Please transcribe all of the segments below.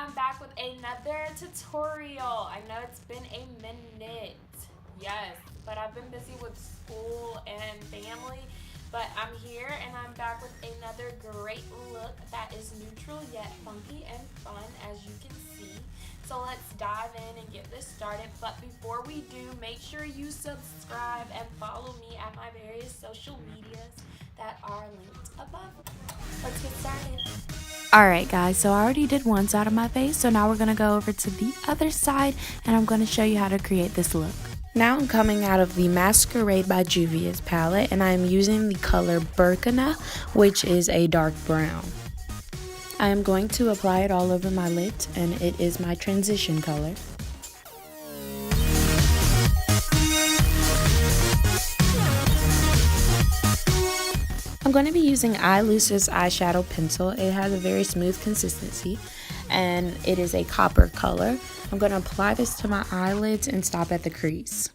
I'm back with another tutorial. I know it's been a minute, yes, but I've been busy with school and family, but I'm here and I'm back with another great look that is neutral yet funky and fun, as you can see. So let's dive in and get this started, but before we do, make sure you subscribe and follow me at my various social medias that are linked above. Let's get started. Alright guys, so I already did one side of my face, so now we're going to go over to the other side and I'm going to show you how to create this look. Now I'm coming out of the Masquerade by Juvia's palette and I'm using the color Burkina, which is a dark brown. I am going to apply it all over my lids and it is my transition color. I'm going to be using Looser's eyeshadow pencil. It has a very smooth consistency and it is a copper color. I'm going to apply this to my eyelids and stop at the crease.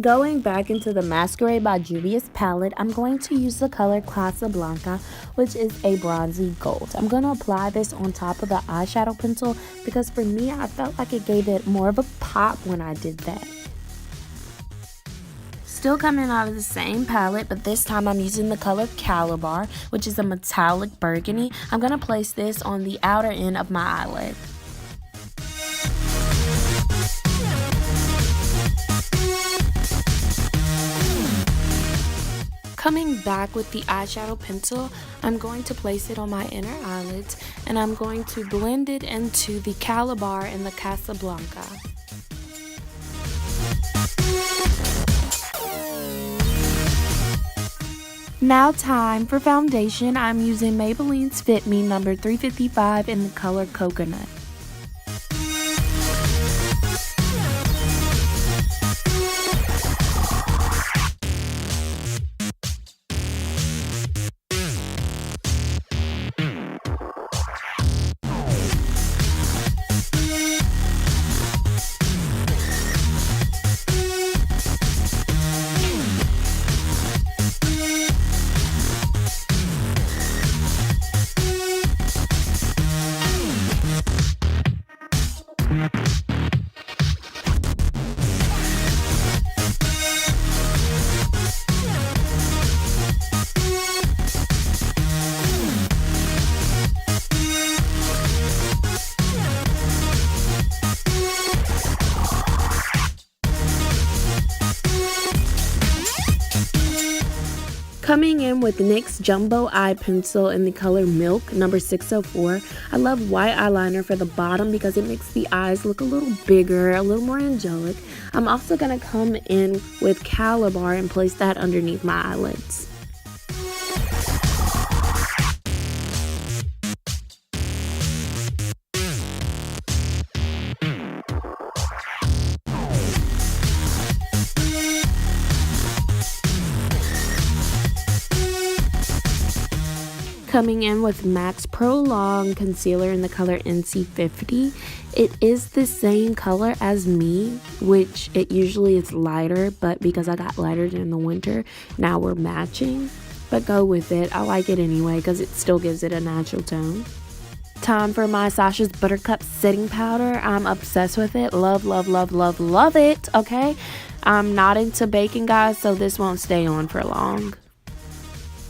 Going back into the Masquerade by Juvia's palette, I'm going to use the color Casablanca, which is a bronzy gold. I'm going to apply this on top of the eyeshadow pencil because for me, I felt like it gave it more of a pop when I did that. Still coming out of the same palette, but this time I'm using the color Calabar, which is a metallic burgundy. I'm going to place this on the outer end of my eyelid. Coming back with the eyeshadow pencil, I'm going to place it on my inner eyelids and I'm going to blend it into the Calabar and the Casablanca. Now time for foundation. I'm using Maybelline's Fit Me number 355 in the color Coconut. Coming in with NYX Jumbo Eye Pencil in the color Milk, number 604. I love white eyeliner for the bottom because it makes the eyes look a little bigger, a little more angelic. I'm also going to come in with Calabar and place that underneath my eyelids. Coming in with MAC's Pro Long Concealer in the color NC50. It is the same color as me, which it usually is lighter, but because I got lighter during the winter, now we're matching. But go with it. I like it anyway because it still gives it a natural tone. Time for my Sacha's Buttercup Setting Powder. I'm obsessed with it. Love, love, love, love, love it. Okay? I'm not into baking, guys, so this won't stay on for long.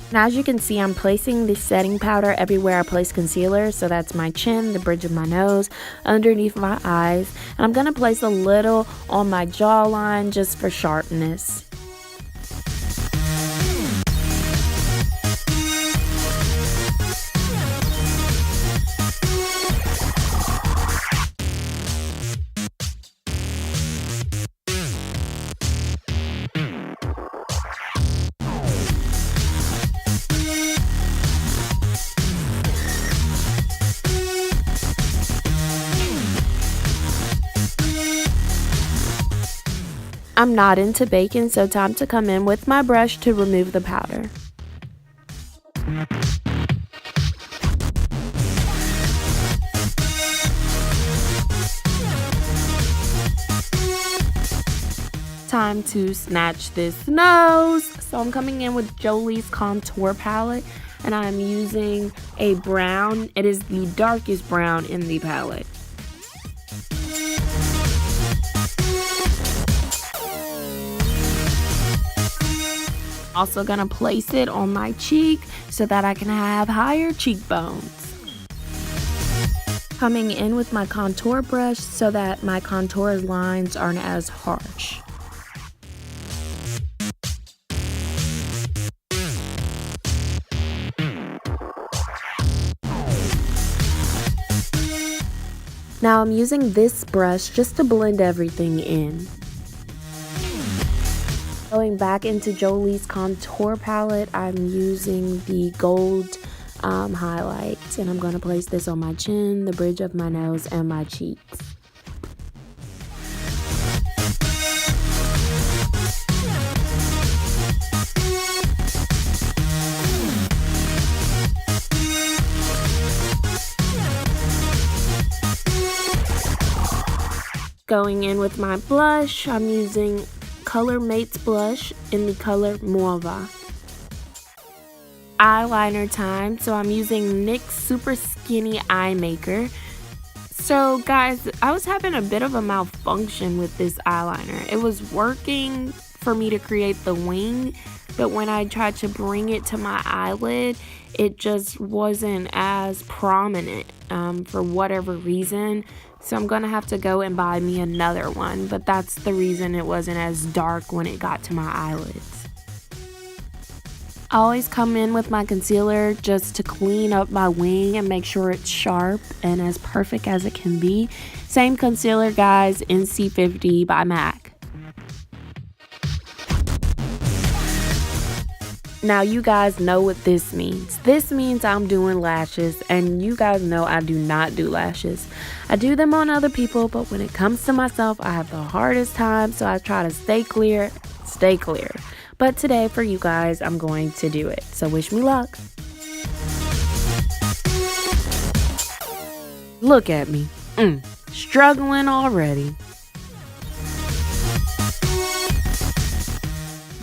Now as you can see, I'm placing the setting powder everywhere I place concealer. So that's my chin, the bridge of my nose, underneath my eyes. And I'm going to place a little on my jawline just for sharpness. I'm not into baking, so time to come in with my brush to remove the powder. Time to snatch this nose. So I'm coming in with Jolie's Contour Palette. and I'm using a brown. It is the darkest brown in the palette. Also gonna place it on my cheek so that I can have higher cheekbones. Coming in with my contour brush so that my contour lines aren't as harsh. Now I'm using this brush just to blend everything in. Going back into Jolie's contour palette, I'm using the gold highlight, and I'm going to place this on my chin, the bridge of my nose, and my cheeks. Going in with my blush, I'm using Color Mates blush in the color Mauve. Eyeliner time, so I'm using NYX Super Skinny Eye Maker. So guys, I was having a bit of a malfunction with this eyeliner. It was working for me to create the wing, but when I tried to bring it to my eyelid, it just wasn't as prominent for whatever reason. So I'm gonna have to go and buy me another one, but that's the reason it wasn't as dark when it got to my eyelids. I always come in with my concealer just to clean up my wing and make sure it's sharp and as perfect as it can be. Same concealer, guys, NC50 by MAC. Now you guys know what this means. This means I'm doing lashes, and you guys know I do not do lashes. I do them on other people, but when it comes to myself, I have the hardest time, so I try to stay clear. But today for you guys, I'm going to do it. So wish me luck. Look at me. Struggling already.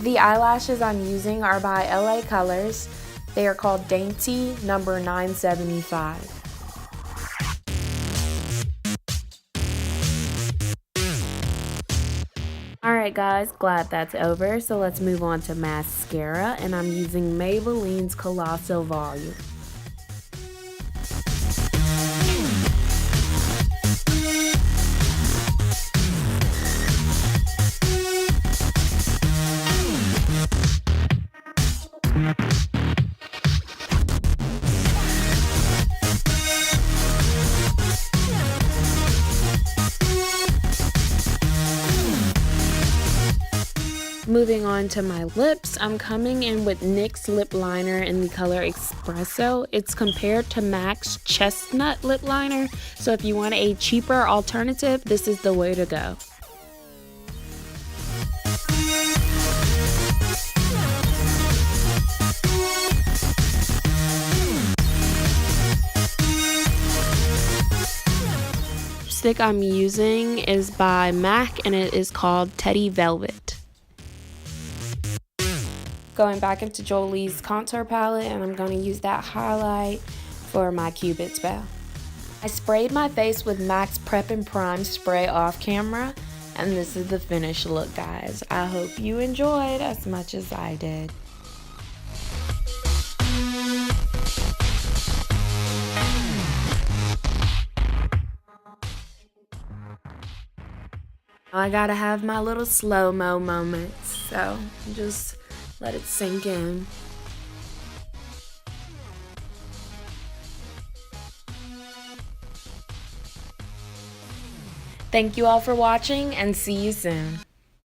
The eyelashes I'm using are by LA Colors. They are called Dainty number 975. Alright guys, glad that's over. So let's move on to mascara, and I'm using Maybelline's Colossal Volume. Moving on to my lips, I'm coming in with NYX lip liner in the color Espresso. It's compared to MAC's Chestnut lip liner, so if you want a cheaper alternative, this is the way to go. Lipstick I'm using is by MAC, and it is called Teddy Velvet. Going back into Jolie's contour palette, and I'm going to use that highlight for my Cupid's bow. I sprayed my face with MAC's Prep and Prime spray off camera, and this is the finished look, guys. I hope you enjoyed as much as I did. I gotta have my little slow-mo moments, so just let it sink in. Thank you all for watching, and see you soon.